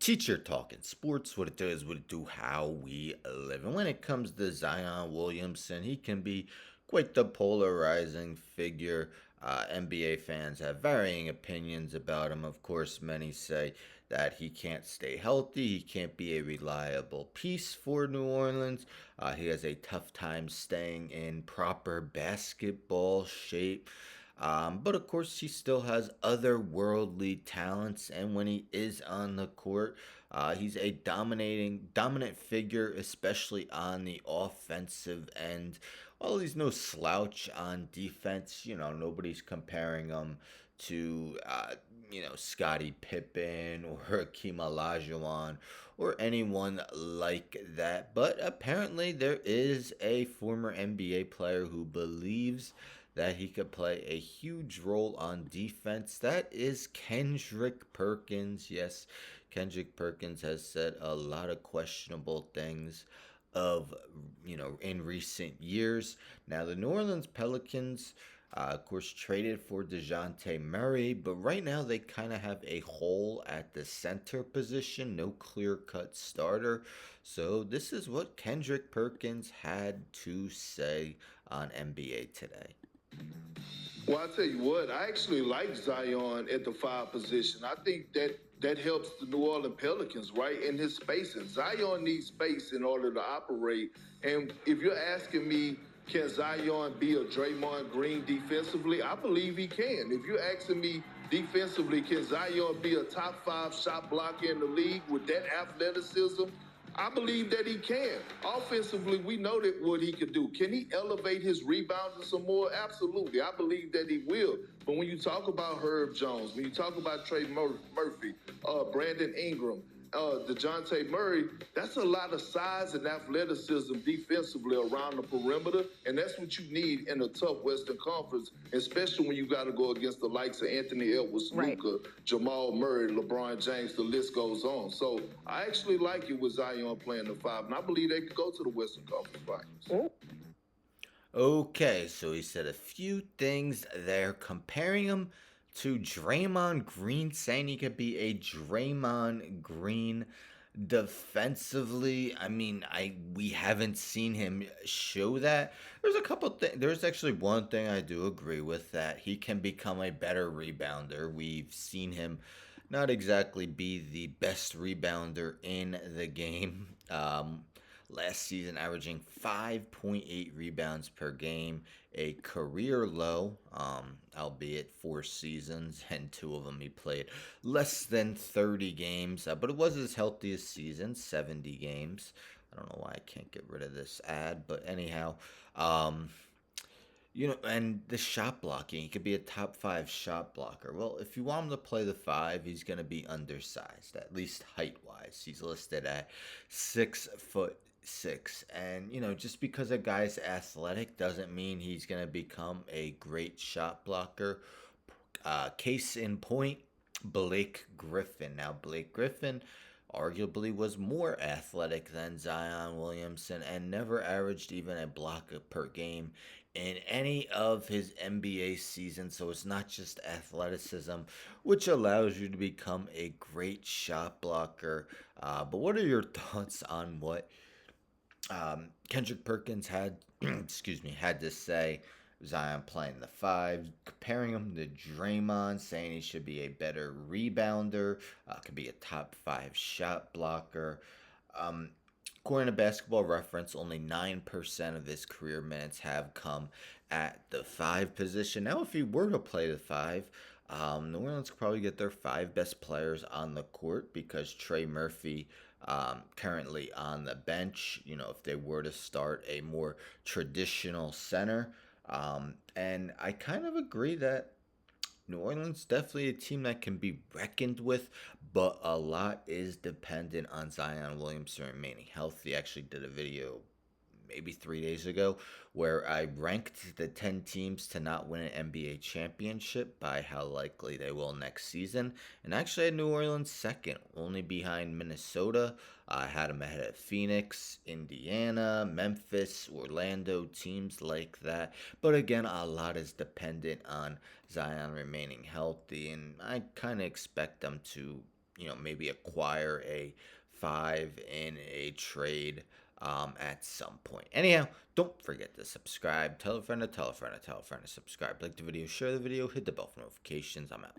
Teacher talking sports, what it does, what it do, how we live. And when it comes to Zion Williamson, he can be quite the polarizing figure. NBA fans have varying opinions about him. Of course, many say that he can't stay healthy, he can't be a reliable piece for New Orleans. He has a tough time staying in proper basketball shape. But of course, he still has otherworldly talents, and when he is on the court, he's a dominant figure, especially on the offensive end. While he's no slouch on defense, nobody's comparing him to, Scottie Pippen or Hakeem Olajuwon or anyone like that. But apparently, there is a former NBA player who believes that he could play a huge role on defense. That is Kendrick Perkins. Yes, Kendrick Perkins has said a lot of questionable things of in recent years. Now the New Orleans Pelicans of course traded for DeJounte Murray, but right now they kind of have a hole at the center position, no clear-cut starter. So this is what Kendrick Perkins had to say on NBA Today. Well, I tell you what, I actually like Zion at the five position. I think that helps the New Orleans Pelicans, right, in his spacing. Zion needs space in order to operate. And if you're asking me, can Zion be a Draymond Green defensively? I believe he can. If you're asking me defensively, can Zion be a top five shot blocker in the league with that athleticism? I believe that he can. Offensively, we know that what he can do. Can he elevate his rebounding some more? Absolutely. I believe that he will. But when you talk about Herb Jones, when you talk about Trey Murphy, Brandon Ingram, DeJounte Murray, that's a lot of size and athleticism defensively around the perimeter, and that's what you need in a tough Western Conference, especially when you got to go against the likes of Anthony Edwards, Right. Luka, Jamal Murray, LeBron James, the list goes on. So I actually like it with Zion playing the five, and I believe they could go to the Western Conference Finals. Okay, so he said a few things there, comparing him to Draymond Green, saying he could be a Draymond Green defensively. I mean, I we haven't seen him show that. There's a couple things. There's actually one thing I do agree with, that he can become a better rebounder. We've seen him not exactly be the best rebounder in the game. Last season, averaging 5.8 rebounds per game, a career low, albeit 4 seasons, and two of them he played less than 30 games, but it was his healthiest season, 70 games. I don't know why I can't get rid of this ad, but anyhow, um, and the shot blocking, he could be a top five shot blocker. Well, if you want him to play the five, he's going to be undersized, at least height wise. He's listed at 6'6". And, just because a guy's athletic doesn't mean he's going to become a great shot blocker. Case in point, Blake Griffin. Now, Blake Griffin arguably was more athletic than Zion Williamson and never averaged even a block per game in any of his NBA seasons. So it's not just athleticism, which allows you to become a great shot blocker. But what are your thoughts on what Kendrick Perkins had, excuse me, had to say? Zion playing the five, comparing him to Draymond, saying he should be a better rebounder, could be a top five shot blocker. Um, According to Basketball Reference, only 9% of his career minutes have come at the five position. Now, if he were to play the five, New Orleans could probably get their five best players on the court, because Trey Murphy currently on the bench. If they were to start a more traditional center, and I kind of agree that New Orleans definitely a team that can be reckoned with, but a lot is dependent on Zion Williamson remaining healthy. I actually did a video maybe 3 days ago where I ranked the 10 teams to not win an NBA championship by how likely they will next season. And actually, I had New Orleans second, only behind Minnesota. I had them ahead of Phoenix, Indiana, Memphis, Orlando, teams like that. But again, a lot is dependent on Zion remaining healthy, and I kind of expect them to maybe acquire a 5 in a trade at some point. Anyhow, don't forget to subscribe. Tell a friend to tell a friend to tell a friend to subscribe. Like the video, share the video, hit the bell for notifications. I'm out.